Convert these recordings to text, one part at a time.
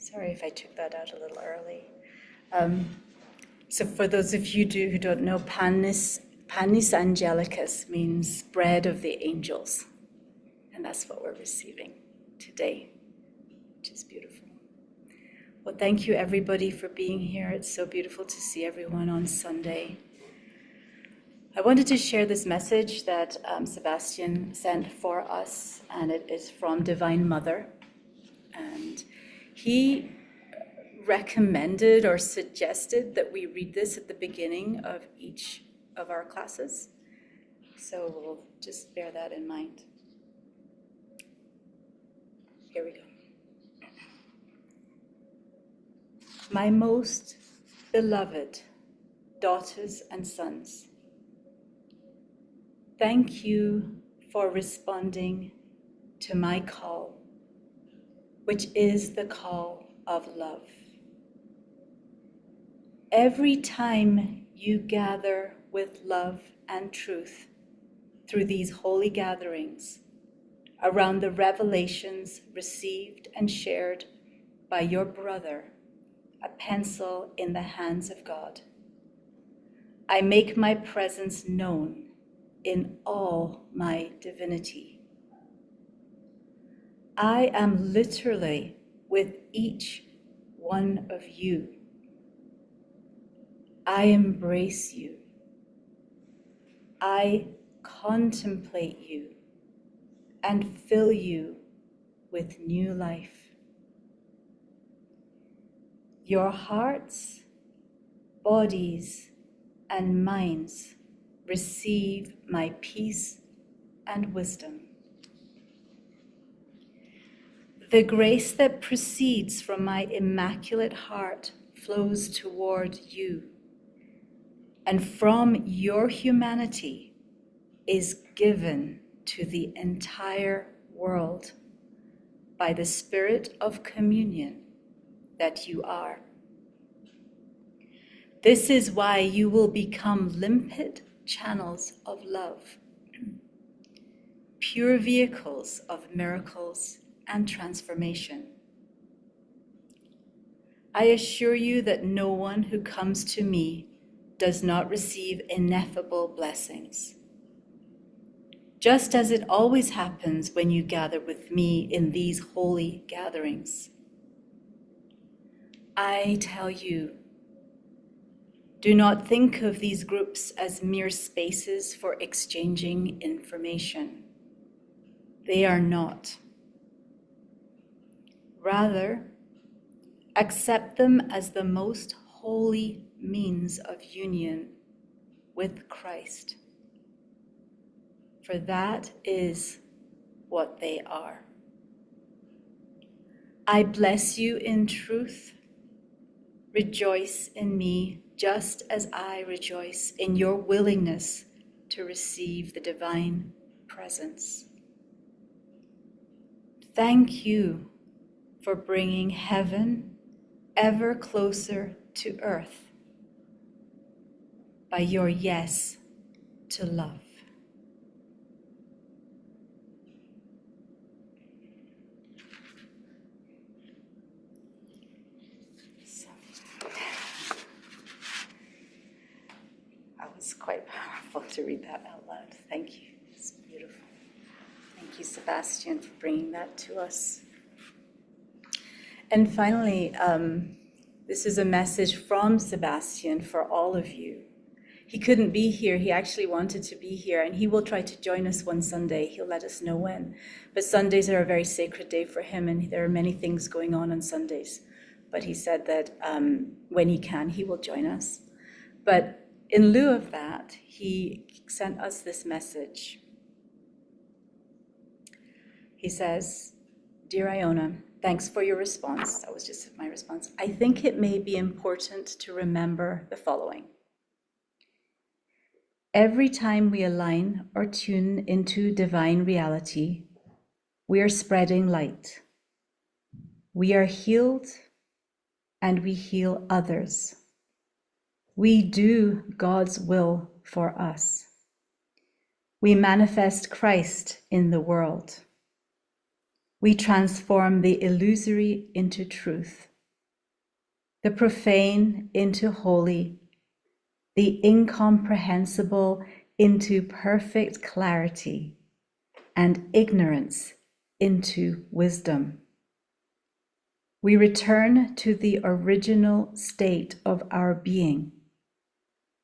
Sorry if I took that out a little early. So for those of you who don't know, Panis Angelicus means bread of the angels. And that's what we're receiving today, which is beautiful. Well, thank you everybody for being here. It's so beautiful to see everyone on Sunday. I wanted to share this message that Sebastián sent for us, and it is from Divine Mother. And he recommended or suggested that we read this at the beginning of each of our classes. So we'll just bear that in mind. Here we go. My most beloved daughters and sons, thank you for responding to my call, which is the call of love. Every time you gather with love and truth through these holy gatherings around the revelations received and shared by your brother, a pencil in the hands of God, I make my presence known in all my divinity. I am literally with each one of you. I embrace you. I contemplate you and fill you with new life. Your hearts, bodies, and minds receive my peace and wisdom. The grace that proceeds from my immaculate heart flows toward you, and from your humanity is given to the entire world by the spirit of communion that you are. This is why you will become limpid channels of love, pure vehicles of miracles and transformation. I assure you that no one who comes to me does not receive ineffable blessings. Just as it always happens when you gather with me in these holy gatherings. I tell you, do not think of these groups as mere spaces for exchanging information. They are not. Rather, accept them as the most holy means of union with Christ. For that is what they are. I bless you in truth. Rejoice in me just as I rejoice in your willingness to receive the divine presence. Thank you for bringing heaven ever closer to earth by your yes to love. It's quite powerful to read that out loud. Thank you. It's beautiful. Thank you, Sebastián, for bringing that to us. And finally, this is a message from Sebastián for all of you. He couldn't be here. He actually wanted to be here, and he will try to join us one Sunday. He'll let us know when. But Sundays are a very sacred day for him, and there are many things going on Sundays. But he said that when he can, he will join us. But in lieu of that, he sent us this message. He says, Dear Iona, thanks for your response. That was just my response. I think it may be important to remember the following. Every time we align or tune into divine reality, we are spreading light. We are healed and we heal others. We do God's will for us. We manifest Christ in the world. We transform the illusory into truth. the profane into holy, the incomprehensible into perfect clarity, and ignorance into wisdom. We return to the original state of our being,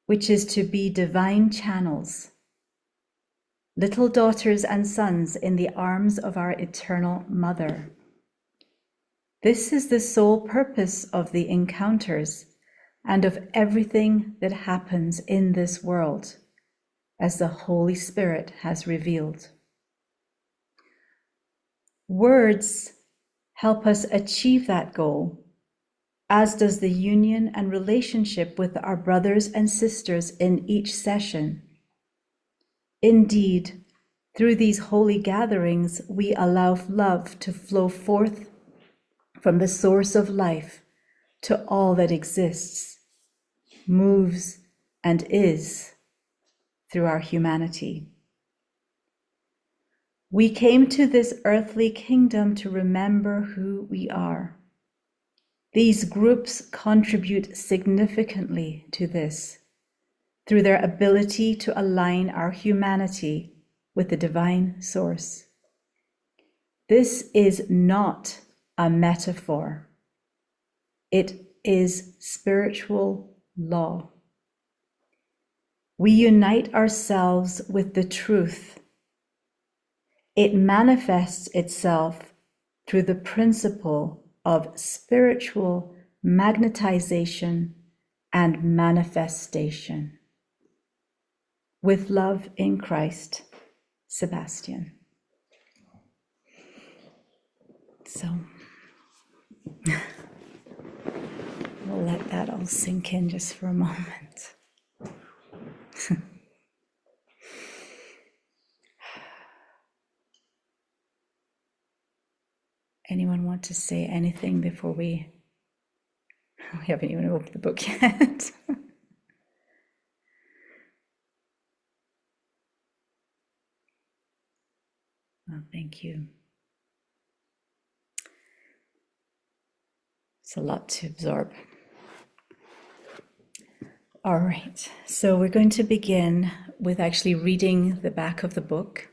which is to be divine channels, little daughters and sons in the arms of our eternal Mother. This is the sole purpose of the encounters and of everything that happens in this world, as the Holy Spirit has revealed. Words help us achieve that goal, as does the union and relationship with our brothers and sisters in each session. Indeed, through these holy gatherings, we allow love to flow forth from the source of life to all that exists, moves, and is through our humanity. We came to this earthly kingdom to remember who we are. These groups contribute significantly to this through their ability to align our humanity with the divine source. This is not a metaphor. It is spiritual law. We unite ourselves with the truth. It manifests itself through the principle of spiritual magnetization and manifestation. With love in Christ, Sebastián. So we'll let that all sink in just for a moment. Anyone want to say anything before we haven't even opened the book yet? Well, thank you. It's a lot to absorb. All right, so we're going to begin with actually reading the back of the book.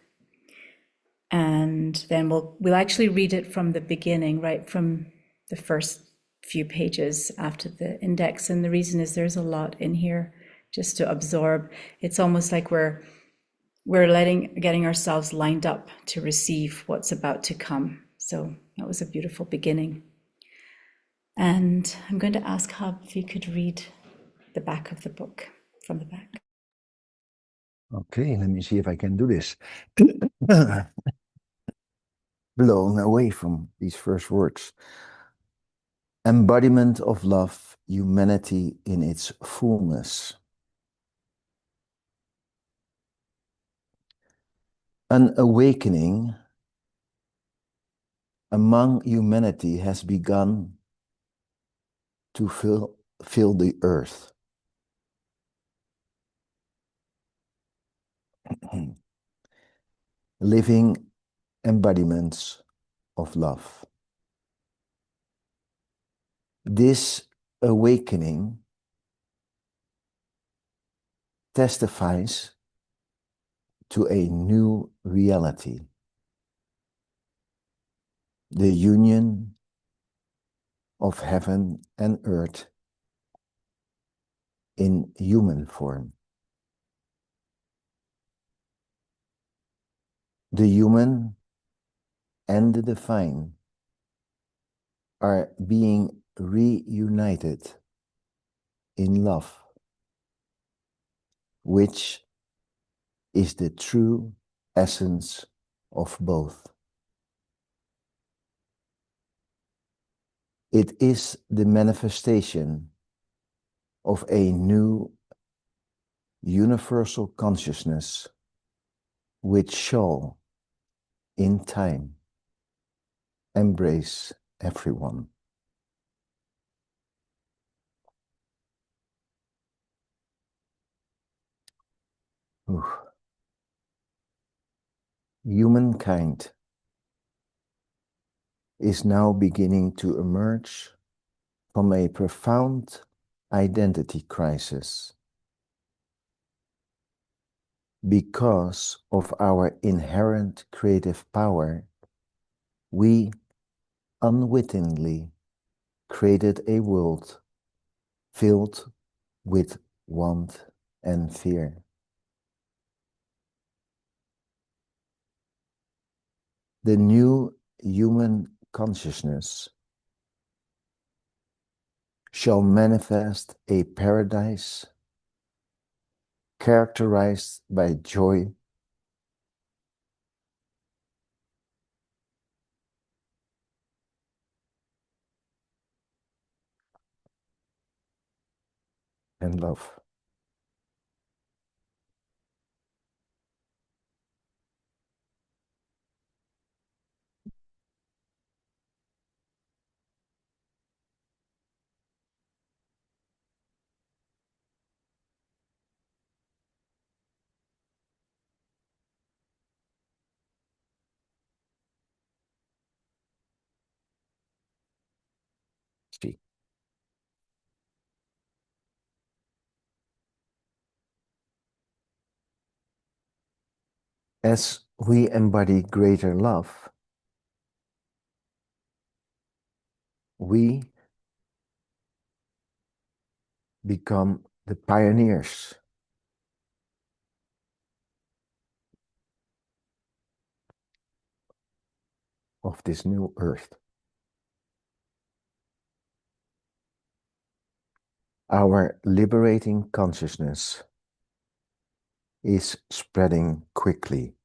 And then we'll actually read it from the beginning, right from the first few pages after the index. And the reason is there's a lot in here just to absorb. It's almost like we're getting ourselves lined up to receive what's about to come. So that was a beautiful beginning. And I'm going to ask Hub if you could read the back of the book from the back. Okay, let me see if I can do this. Blown away from these first words. Embodiment of love, humanity in its fullness. An awakening among humanity has begun to fill the earth. Living embodiments of love. This awakening testifies to a new reality, the union of heaven and earth in human form. The human and the divine are being reunited in love, which is the true essence of both. It is the manifestation of a new universal consciousness which shall, in time, embrace everyone. Oof. Humankind is now beginning to emerge from a profound identity crisis because of our inherent creative power. We unwittingly created a world filled with want and fear. The new human consciousness shall manifest a paradise characterized by joy and love. See. As we embody greater love, we become the pioneers of this new earth. Our liberating consciousness is spreading quickly,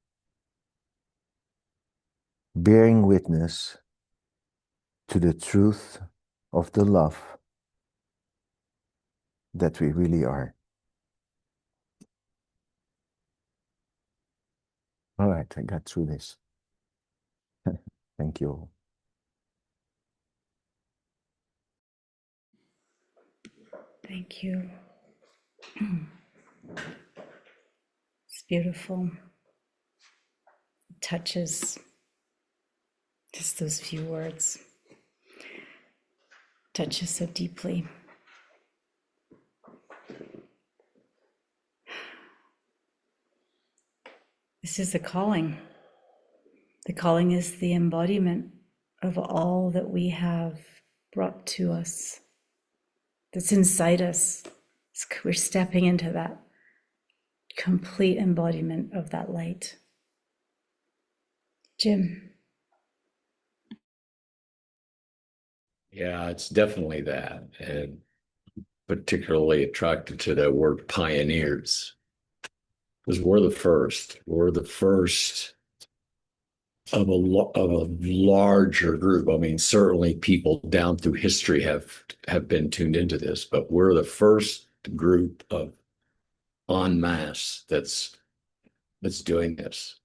bearing witness to the truth of the love that we really are. All right, I got through this. Thank you. Thank you. It's beautiful. It touches just those few words. Touches so deeply. This is the calling. The calling is the embodiment of all that we have brought to us, that's inside us. We're stepping into that complete embodiment of that light. Jim. Yeah, it's definitely that. And particularly attracted to that word pioneers. Because we're the first. We're the first of a larger group. I mean, certainly people down through history have been tuned into this, but we're the first group of en masse that's doing this.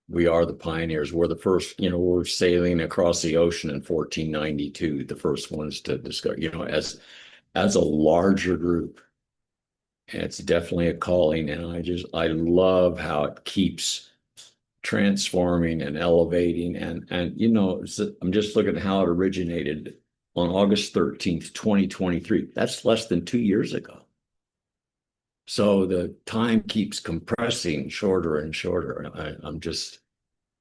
We are the pioneers. We're the first, we're sailing across the ocean in 1492, the first ones to discover, as a larger group. And it's definitely a calling. And I love how it keeps transforming and elevating. And I'm just looking at how it originated on August 13th, 2023. That's less than 2 years ago. So the time keeps compressing shorter and shorter.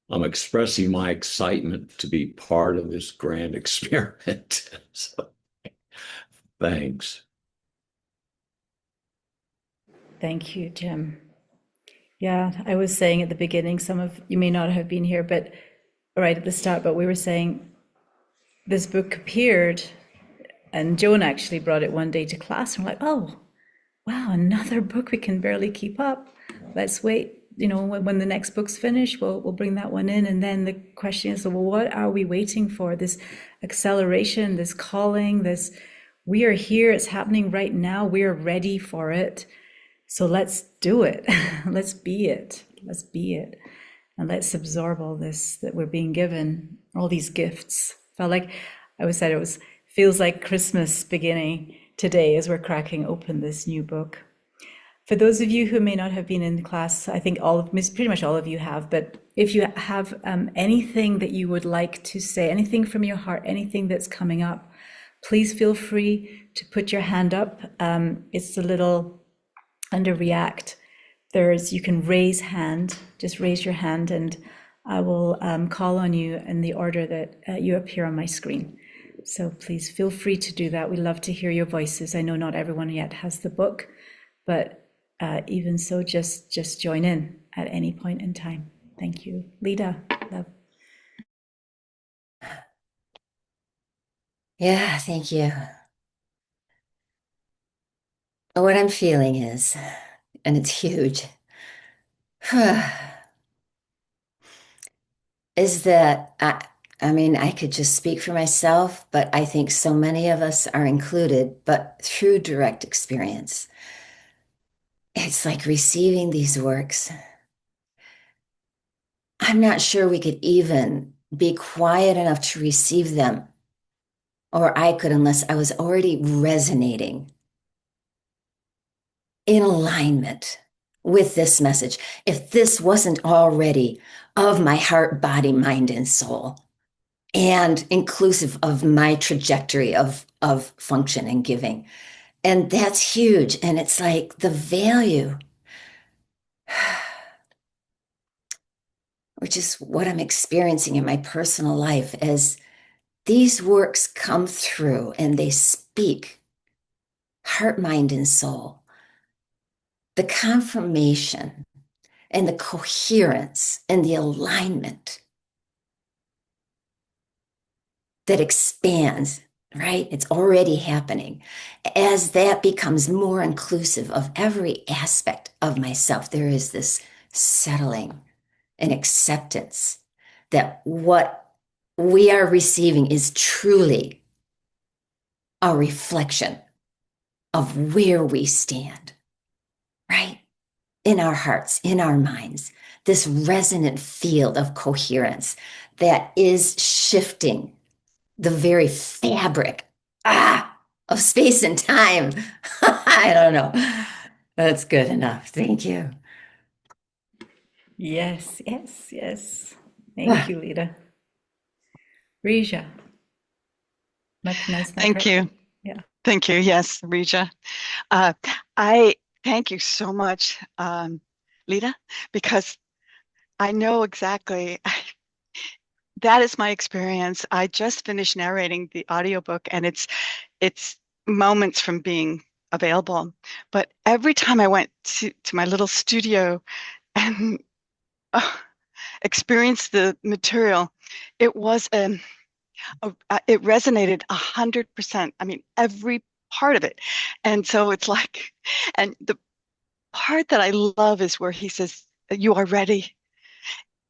I'm expressing my excitement to be part of this grand experiment. So, thanks. Thank you, Jim. Yeah, I was saying at the beginning, some of you may not have been here, but right at the start, but we were saying this book appeared and Joan actually brought it one day to class and we're like, oh, wow, another book we can barely keep up. Let's wait, when the next book's finished, we'll bring that one in. And then the question is, well, what are we waiting for? This acceleration, this calling, we are here, it's happening right now, we are ready for it. So let's do it. Let's be it. Let's be it. And let's absorb all this that we're being given, all these gifts. Felt like I always said feels like Christmas beginning today as we're cracking open this new book. For those of you who may not have been in class, I think pretty much all of you have, but if you have anything that you would like to say, anything from your heart, anything that's coming up, please feel free to put your hand up. It's a little under React. You can raise hand, just raise your hand, and I will call on you in the order that you appear on my screen. So please feel free to do that. We love to hear your voices. I know not everyone yet has the book, but even so, just join in at any point in time. Thank you. Lida, love. Yeah, thank you. What I'm feeling is, and it's huge, is that I mean, I could just speak for myself, but I think so many of us are included, but through direct experience. It's like receiving these works. I'm not sure we could even be quiet enough to receive them, or I could, unless I was already resonating in alignment with this message. If this wasn't already of my heart, body, mind, and soul, and inclusive of my trajectory of function and giving. And that's huge. And it's like the value, which is what I'm experiencing in my personal life, as these works come through and they speak heart, mind, and soul. The confirmation and the coherence and the alignment that expands, right? It's already happening. As that becomes more inclusive of every aspect of myself, there is this settling and acceptance that what we are receiving is truly a reflection of where we stand, right? In our hearts, in our minds, this resonant field of coherence that is shifting the very fabric of space and time. I don't know. That's good enough. Thank you. Yes. Thank you, Lida. Rija. Am I pronouncing that Thank correctly? you. Yeah. Thank you. Yes, Rija. I thank you so much, Lida, because I know exactly that is my experience. I just finished narrating the audiobook, and it's moments from being available. But every time I went to my little studio and experienced the material, it was it resonated 100%. I mean, every part of it. And so it's like, and the part that I love is where he says, "You are ready,"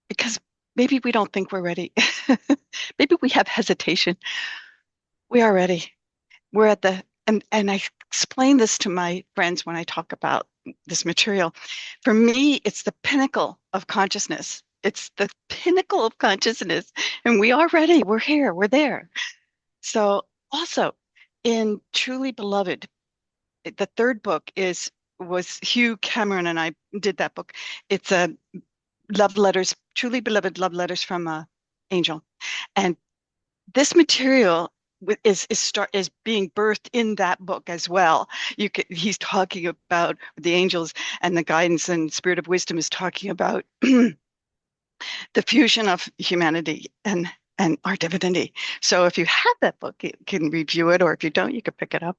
because maybe we don't think we're ready. Maybe we have hesitation. We are ready. We're at the, and I explain this to my friends when I talk about this material. For me, it's the pinnacle of consciousness. It's the pinnacle of consciousness, and we are ready. We're here. We're there. So also in Truly Beloved, the third book was Hugh Cameron and I did that book. It's a love letters, Truly Beloved love letters from an angel. And this material is being birthed in that book as well. He's talking about the angels, and the guidance and spirit of wisdom is talking about the fusion of humanity and our divinity. So if you have that book, you can review it, or if you don't, you can pick it up.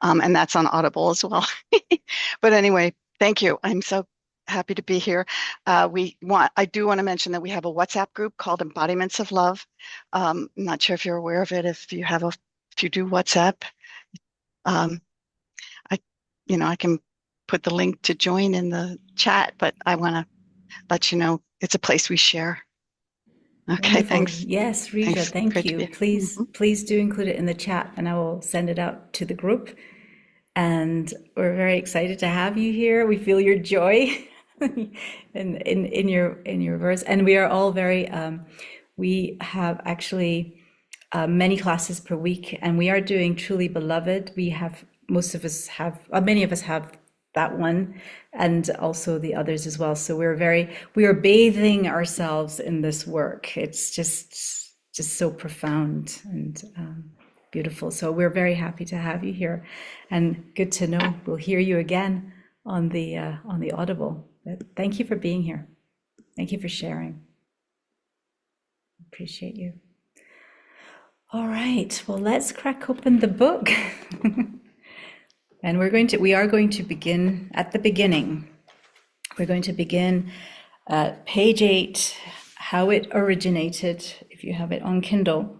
And that's on Audible as well. But anyway, thank you. I'm so happy to be here. I do want to mention that we have a WhatsApp group called Embodiments of Love. I'm not sure if you're aware of it. If you do WhatsApp, I can put the link to join in the chat, but I want to let you know it's a place we share. Okay, Wonderful. thanks. Yes, Rija, Thanks. thank Great to you. be here. Please do include it in the chat, and I will send it out to the group. And we're very excited to have you here. We feel your joy in your verse, and we are all very. We have actually many classes per week, and we are doing Truly Beloved. We have many of us have that one, and also the others as well. So we are bathing ourselves in this work. It's just so profound, and beautiful. So we're very happy to have you here, and good to know we'll hear you again on the Audible. But thank you for being here. Thank you for sharing. Appreciate you. All right, well, let's crack open the book. And we are going to begin at the beginning. We're going to begin at page 8, how it originated, if you have it on Kindle.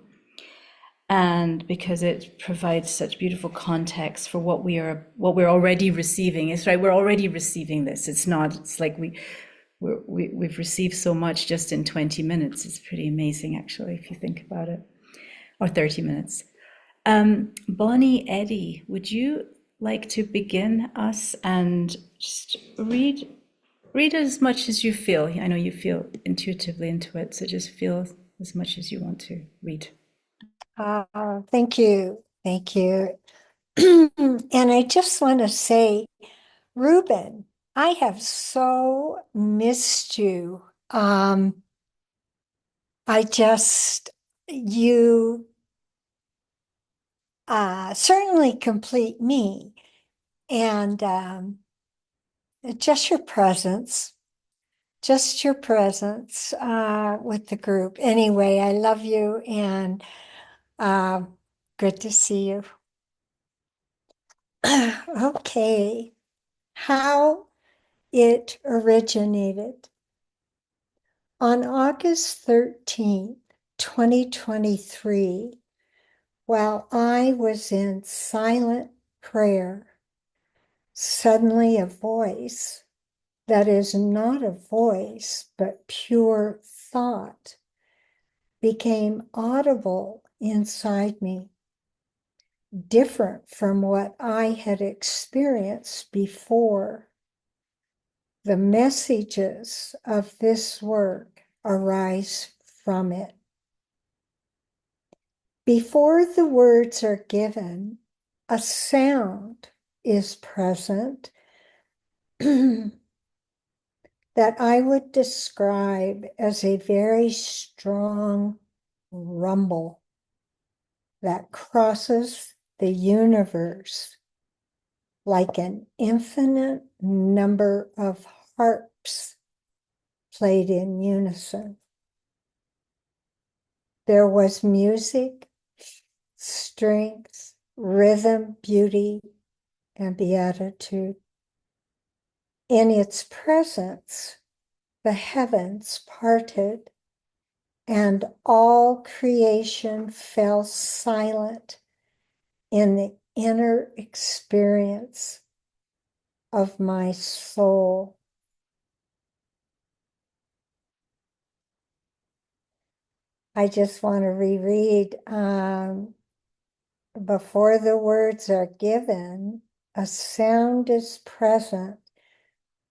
And because it provides such beautiful context for what we're already receiving. It's right, we're already receiving this. It's like we've received so much just in 20 minutes. It's pretty amazing, actually, if you think about it, or 30 minutes. Bonnie, Eddie, would you like to begin us and just read as much as you feel? I know you feel intuitively into it, so just feel as much as you want to read. Thank you. Thank you. And I just want to say, Ruben, I have so missed you. You certainly complete me. And just your presence with the group. Anyway, I love you, and good to see you. Okay, how it originated. On August 13th, 2023, while I was in silent prayer, suddenly a voice that is not a voice, but pure thought, became audible inside me, different from what I had experienced before. The messages of this work arise from it. Before the words are given, a sound is present that I would describe as a very strong rumble that crosses the universe like an infinite number of harps played in unison. There was music, strength, rhythm, beauty, and beatitude. In its presence, the heavens parted, and all creation fell silent in the inner experience of my soul. I just want to reread, before the words are given, a sound is present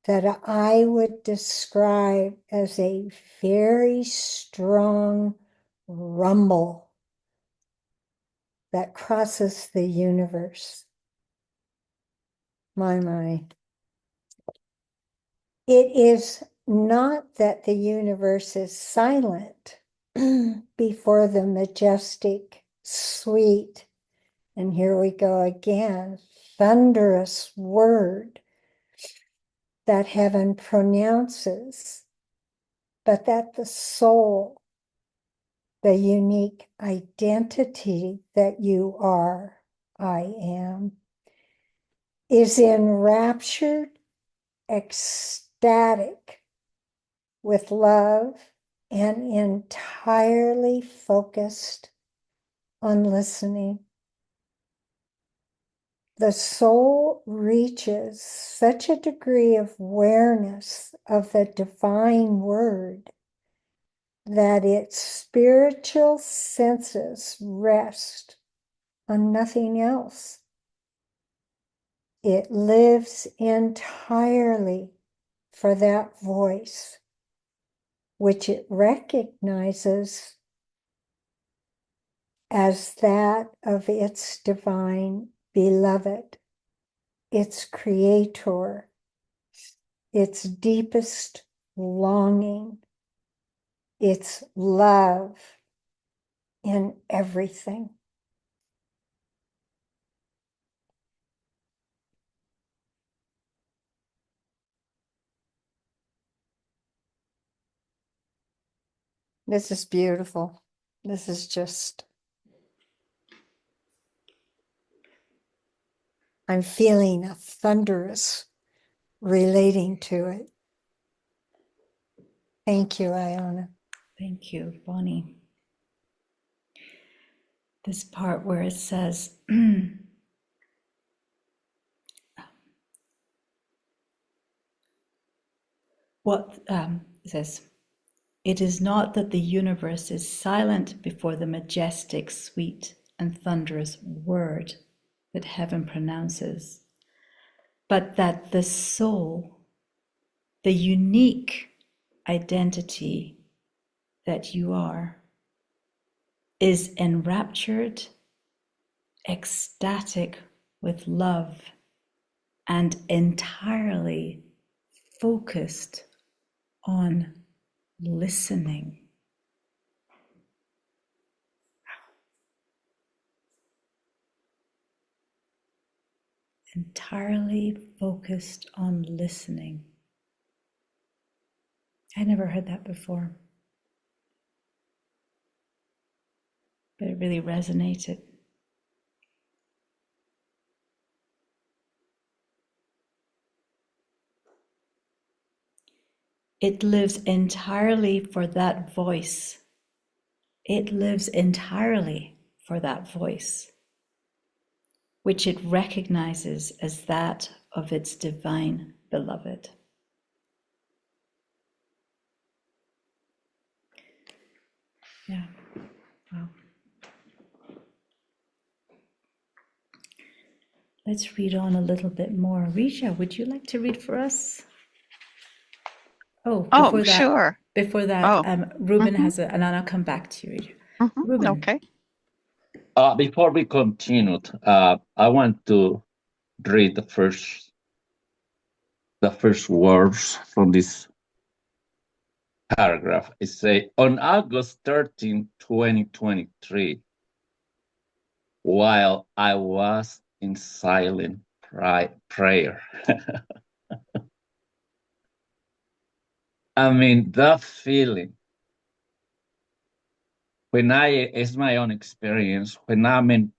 that I would describe as a very strong rumble that crosses the universe. My. It is not that the universe is silent before the majestic, sweet, and here we go again, thunderous word that heaven pronounces, but that the soul, the unique identity that you are, I am, is enraptured, ecstatic with love, and entirely focused on listening. The soul reaches such a degree of awareness of the divine word that its spiritual senses rest on nothing else. It lives entirely for that voice, which it recognizes as that of its divine beloved, its creator, its deepest longing, its love in everything. This is beautiful. This is just, I'm feeling a thunderous relating to it. Thank you, Iona. Thank you, Bonnie. This part where it says, it says, it is not that the universe is silent before the majestic, sweet, and thunderous word that heaven pronounces, but that the soul, the unique identity that you are, is enraptured, ecstatic with love, and entirely focused on listening. Entirely focused on listening. I never heard that before, but it really resonated. It lives entirely for that voice. It lives entirely for that voice, which it recognizes as that of its divine beloved. Yeah, wow. Let's read on a little bit more. Risha, would you like to read for us? Oh, Oh, sure. Before that, Oh. Ruben has and I'll come back to you. Ruben. Okay. Before we continue, I want to read the first words from this paragraph. It says, on August 13, 2023, while I was in silent prayer. I mean, that feeling, it's my own experience, when I'm in,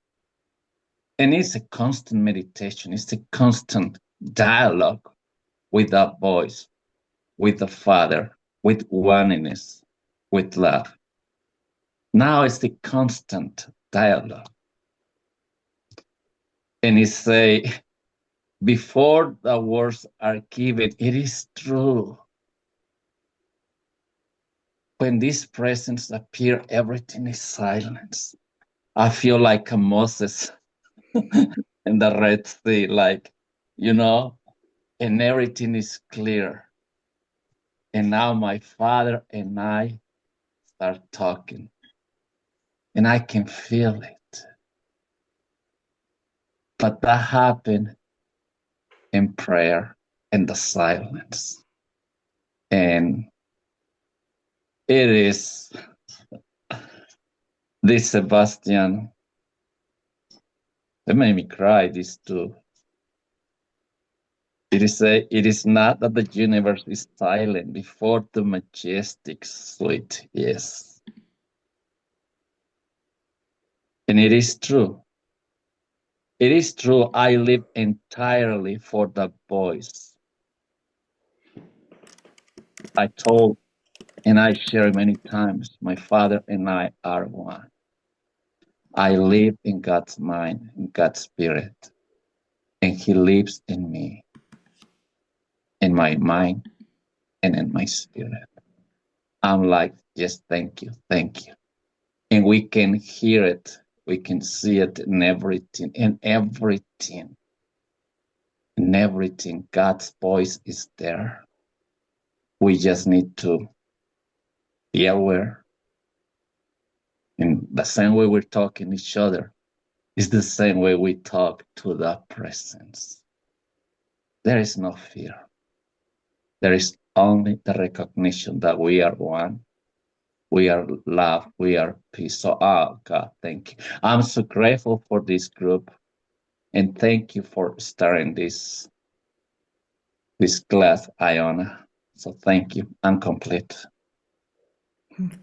and it's a constant meditation, it's a constant dialogue with that voice, with the Father, with oneness, with love. Now it's the constant dialogue. And it say, before the words are given, it is true. When this presence appear, everything is silence. I feel like a Moses in the Red Sea, like, and everything is clear. And now my Father and I start talking, and I can feel it. But that happened in prayer and the silence. And it is this Sebastián, that made me cry, this too. It is not that the universe is silent before the majestic sweet, yes. And it is true. It is true, I live entirely for the voice. I told and I share many times, my Father and I are one. I live in God's mind, in God's spirit, and He lives in me, in my mind, and in my spirit. I'm like, yes, thank you, thank you. And we can hear it, we can see it in everything, in everything. God's voice is there. We just need to be aware. In the same way we're talking to each other, is the same way we talk to the presence. There is no fear. There is only the recognition that we are one. We are love. We are peace. So, God, thank you. I'm so grateful for this group. And thank you for starting this class, Iona. So thank you. I'm complete.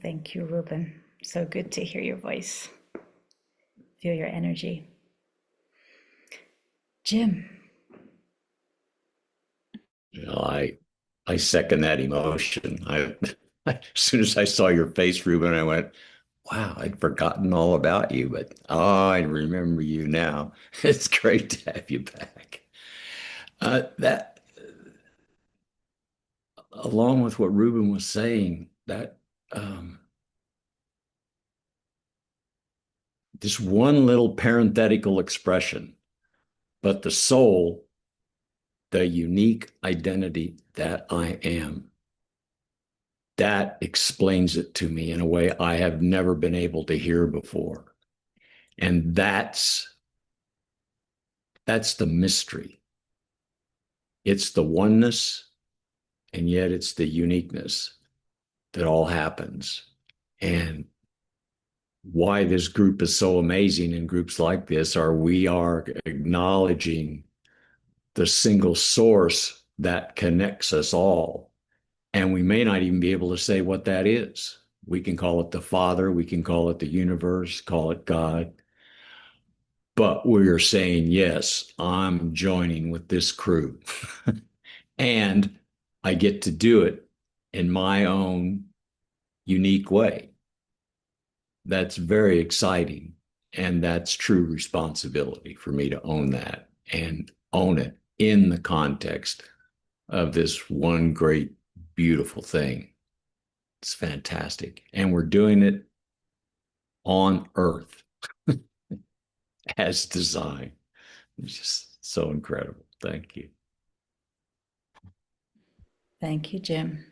Thank you, Ruben. So good to hear your voice, feel your energy. Jim. I second that emotion. As soon as I saw your face, Ruben, I went, wow, I'd forgotten all about you, but I remember you now. It's great to have you back. That, along with what Ruben was saying, that this one little parenthetical expression, but the soul, the unique identity that I am, that explains it to me in a way I have never been able to hear before. And that's the mystery. It's the oneness, and yet it's the uniqueness that all happens. And why this group is so amazing in groups like this we are acknowledging the single source that connects us all. And we may not even be able to say what that is. We can call it the Father, we can call it the universe, call it God. But we're saying, yes, I'm joining with this crew. And I get to do it in my own unique way. That's very exciting. And that's true responsibility for me to own that and own it in the context of this one great, beautiful thing. It's fantastic. And we're doing it on Earth as designed. It's just so incredible. Thank you. Thank you, Jim.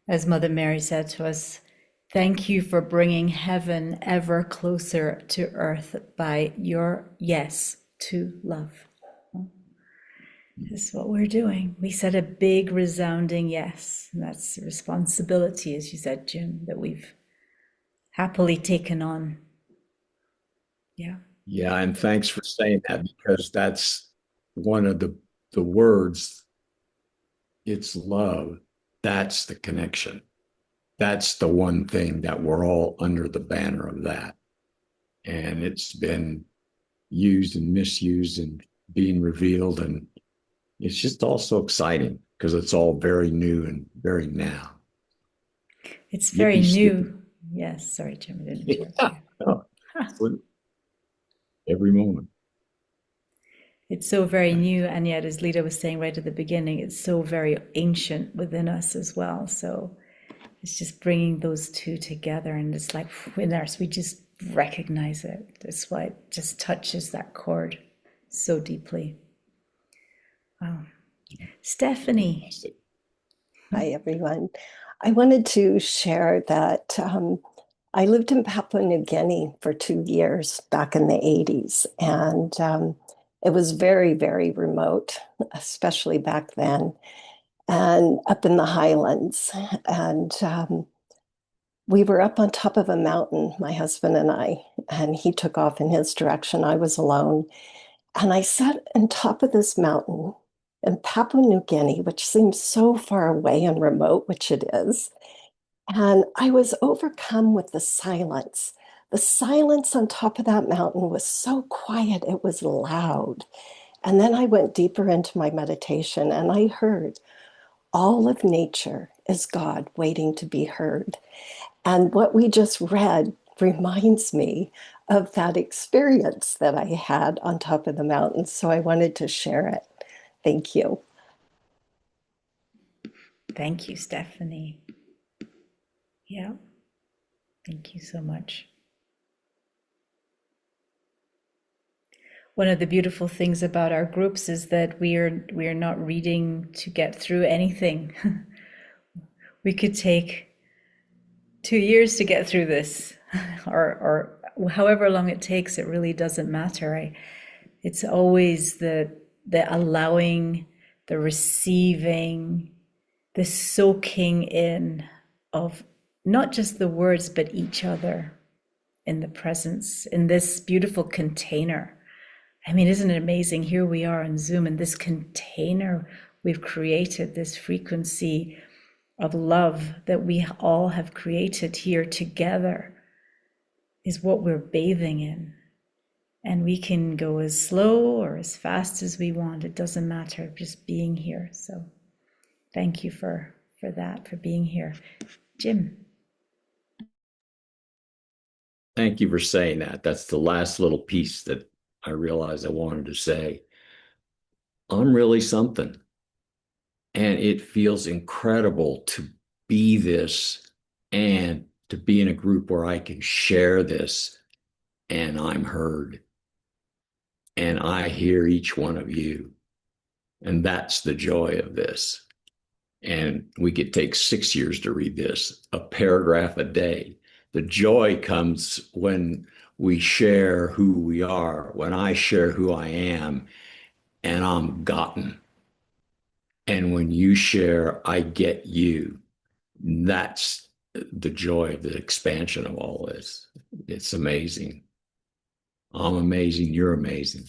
As Mother Mary said to us, thank you for bringing heaven ever closer to earth by your yes to love. This is what we're doing. We said a big resounding yes. And that's the responsibility, as you said, Jim, that we've happily taken on. Yeah. Yeah, and thanks for saying that, because that's one of the words. It's love. That's the connection. That's the one thing that we're all under the banner of that. And it's been used and misused and being revealed. And it's just all so exciting because it's all very new and very now. It's very Yippee new. skippy. Yes, sorry, Jim. I didn't Yeah. Oh, every moment. It's so very new, and yet, as Lita was saying right at the beginning, it's so very ancient within us as well. So it's just bringing those two together, and it's like in us, we just recognize it. That's why it just touches that chord so deeply. Wow. Stephanie. Hi, everyone. I wanted to share that I lived in Papua New Guinea for 2 years back in the 80s, and it was very, very remote, especially back then, and up in the highlands. And we were up on top of a mountain, my husband and I, and he took off in his direction. I was alone. And I sat on top of this mountain in Papua New Guinea, which seems so far away and remote, which it is. And I was overcome with the silence. The silence on top of that mountain was so quiet, it was loud. And then I went deeper into my meditation and I heard all of nature is God waiting to be heard. And what we just read reminds me of that experience that I had on top of the mountain. So I wanted to share it. Thank you. Thank you, Stephanie. Yeah. Thank you so much. One of the beautiful things about our groups is that we are not reading to get through anything. We could take 2 years to get through this, or however long it takes. It really doesn't matter. It's always the allowing, the receiving, the soaking in of not just the words, but each other in the presence, in this beautiful container. I mean, isn't it amazing? Here we are on Zoom in this container we've created, this frequency of love that we all have created here together is what we're bathing in. And we can go as slow or as fast as we want. It doesn't matter, just being here. So thank you for that, for being here. Jim. Thank you for saying that. That's the last little piece that I realized I wanted to say. I'm really something. And it feels incredible to be this and to be in a group where I can share this and I'm heard. And I hear each one of you. And that's the joy of this. And we could take 6 years to read this, a paragraph a day. The joy comes when we share who we are, when I share who I am, and I'm gotten. And when you share, I get you. That's the joy of the expansion of all this. It's amazing. I'm amazing. You're amazing.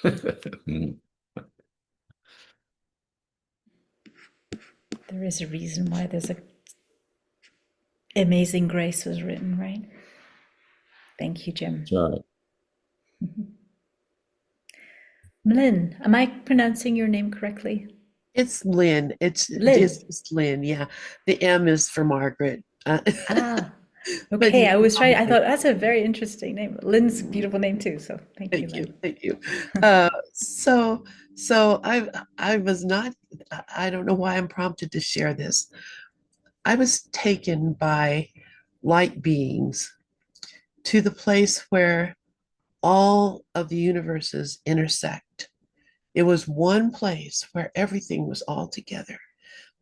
There is a reason why there's a Amazing Grace was written, right? Thank you, Jim. That's right. Lynn, am I pronouncing your name correctly? It's Lynn. Lynn. It's Lynn. Yeah, the M is for Margaret. Okay. I was trying. I thought that's a very interesting name. Lynn's a beautiful name too. So thank you, Lynn. Thank you. So I was not. I don't know why I'm prompted to share this. I was taken by light beings to the place where all of the universes intersect. It was one place where everything was all together,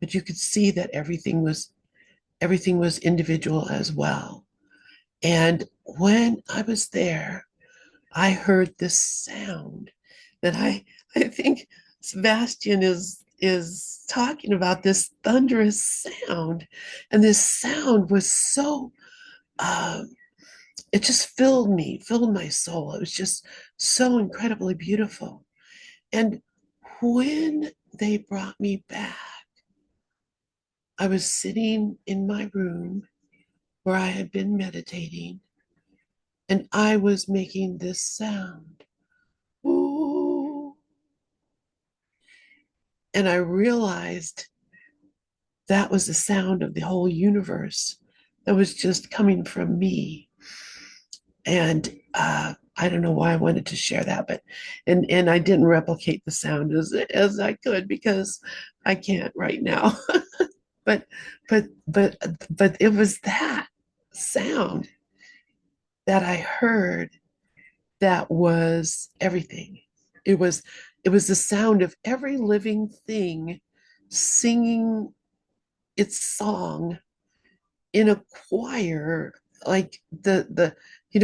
but you could see that everything was individual as well. And when I was there, I heard this sound that I think Sebastián is talking about, this thunderous sound. And this sound was so it just filled my soul. It was just so incredibly beautiful. And when they brought me back, I was sitting in my room where I had been meditating, and I was making this sound. Ooh. And I realized that was the sound of the whole universe that was just coming from me. And I don't know why I wanted to share that, but and I didn't replicate the sound as I could because I can't right now. but it was that sound that I heard that was everything. It was the sound of every living thing singing its song in a choir, like the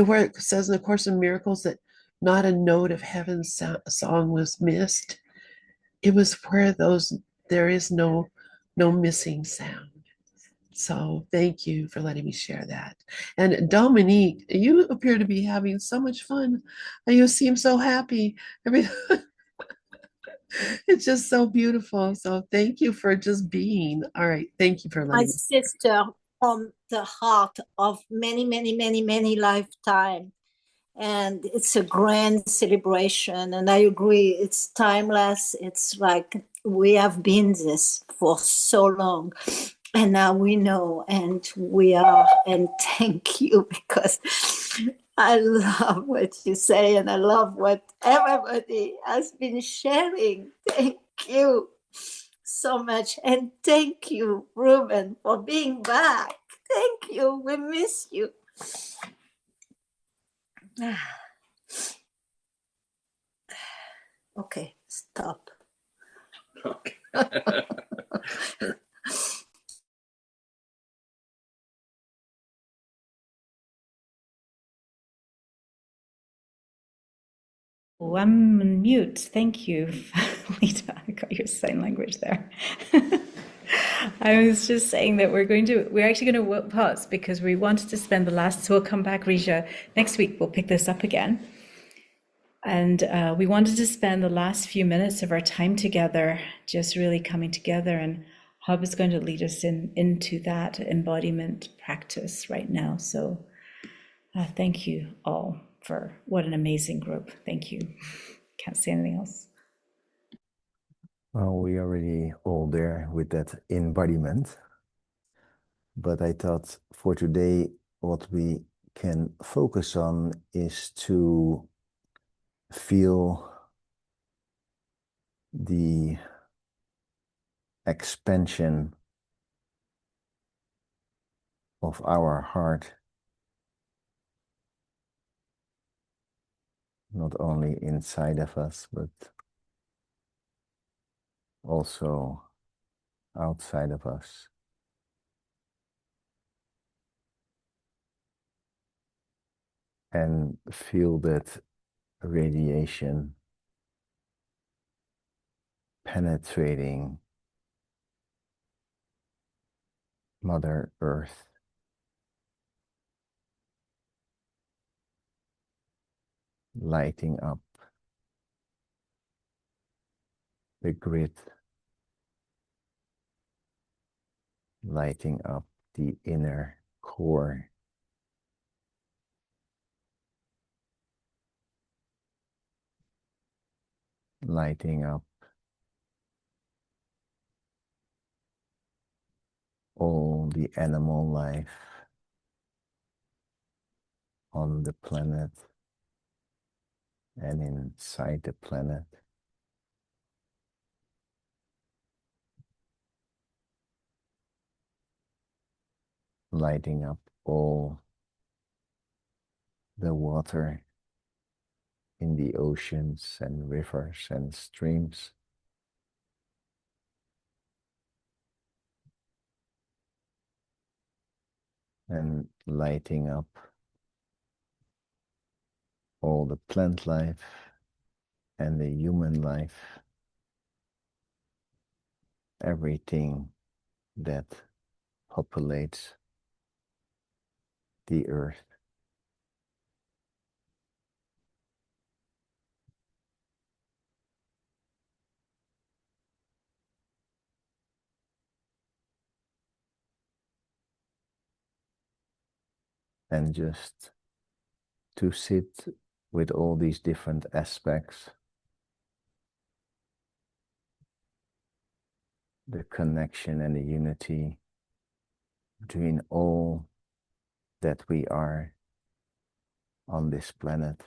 where it says in the Course in Miracles that not a note of heaven's song was missed. It was where there is no missing sound. So thank you for letting me share that. And Dominique, you appear to be having so much fun. You seem so happy. It's just so beautiful. So thank you for just being. All right. Thank you for letting me. My sister from the heart of many, many, many, many lifetimes. And it's a grand celebration. And I agree, it's timeless. It's like we have been this for so long. And now we know, and we are, and thank you, because I love what you say, and I love what everybody has been sharing. Thank you so much. And thank you, Ruben, for being back. Thank you. We miss you. Okay, stop. Okay. Oh, I'm on mute. Thank you, Lita. I got your sign language there. I was just saying that we're actually going to pause because we wanted to spend the last, so we'll come back, Risha. Next week, we'll pick this up again. And we wanted to spend the last few minutes of our time together, just really coming together and Hub is going to lead us into that embodiment practice right now. So thank you all for what an amazing group. Thank you. Can't say anything else. Well, we already all there with that embodiment. But I thought for today, what we can focus on is to feel the expansion of our heart, not only inside of us, but also outside of us. And feel that radiation penetrating Mother Earth, lighting up the grid, lighting up the inner core, lighting up all the animal life on the planet and inside the planet. Lighting up all the water in the oceans and rivers and streams. And lighting up all the plant life and the human life, everything that populates the earth. And just to sit with all these different aspects, the connection and the unity between all that we are on this planet.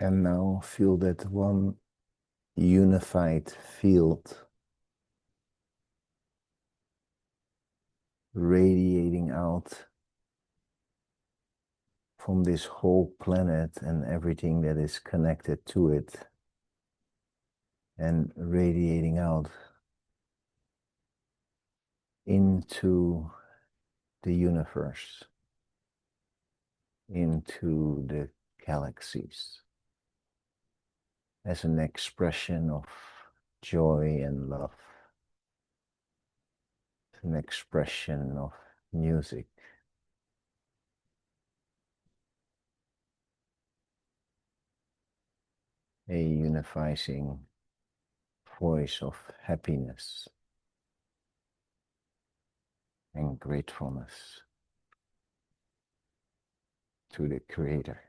And now feel that one unified field radiating out from this whole planet and everything that is connected to it, and radiating out into the universe, into the galaxies, as an expression of joy and love, an expression of music. A unifying voice of happiness and gratefulness to the Creator.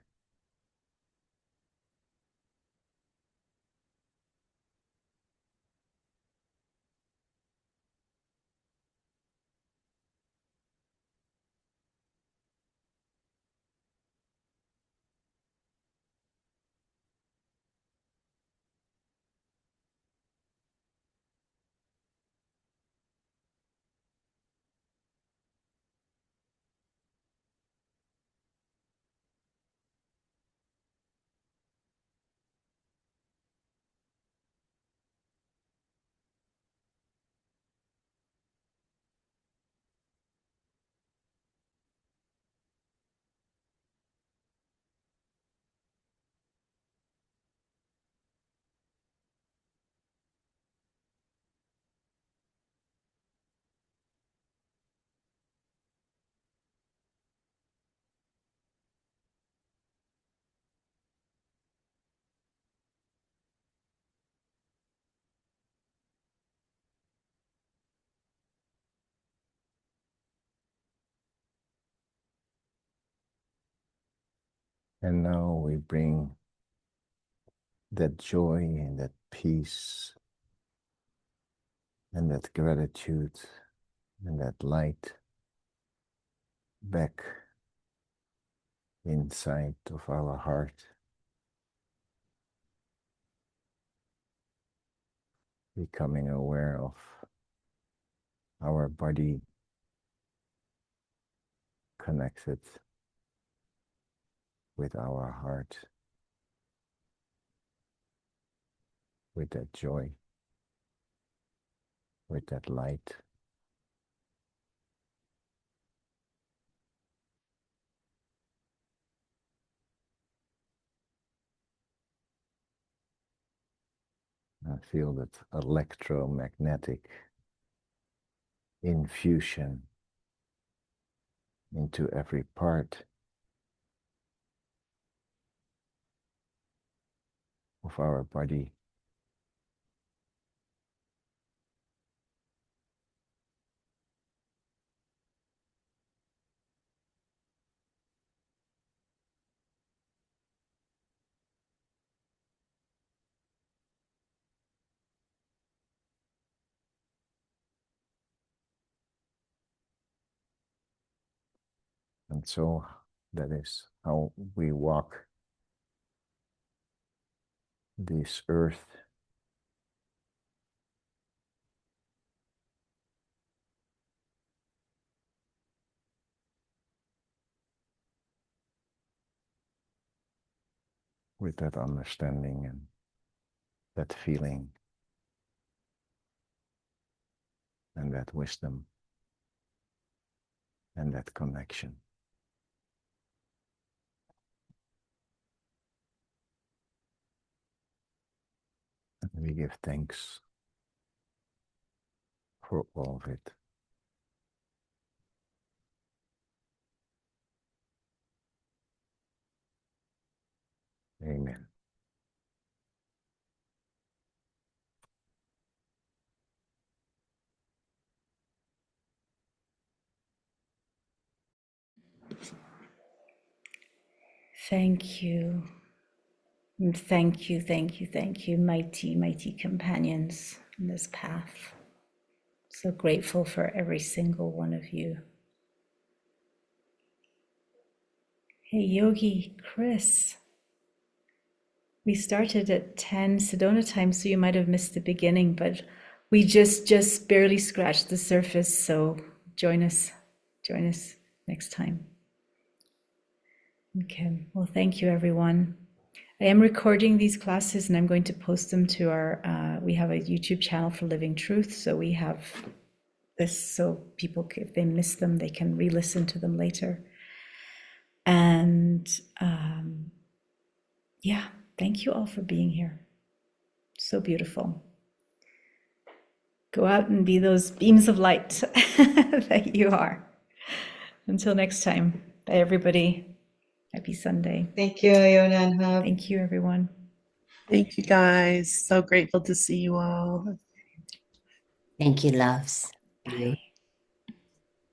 And now we bring that joy and that peace and that gratitude and that light back inside of our heart, becoming aware of our body connected with our heart, with that joy, with that light. I feel that electromagnetic infusion into every part of our body. And so that is how we walk this earth with that understanding and that feeling and that wisdom and that connection. And we give thanks for all of it. Amen. Thank you. And thank you, thank you, thank you, mighty, mighty companions in this path. So grateful for every single one of you. Hey, Yogi, Chris. We started at 10 Sedona time, so you might have missed the beginning, but we just barely scratched the surface. So join us next time. Okay, well, thank you, everyone. I am recording these classes and I'm going to post them to our, we have a YouTube channel for Living Truth. So we have this, so people, if they miss them, they can re-listen to them later. And yeah, thank you all for being here. So beautiful. Go out and be those beams of light that you are. Until next time, bye everybody. Happy Sunday. Thank you, Iona and Hub. Thank you, everyone. Thank you, guys. So grateful to see you all. Thank you, loves. Bye.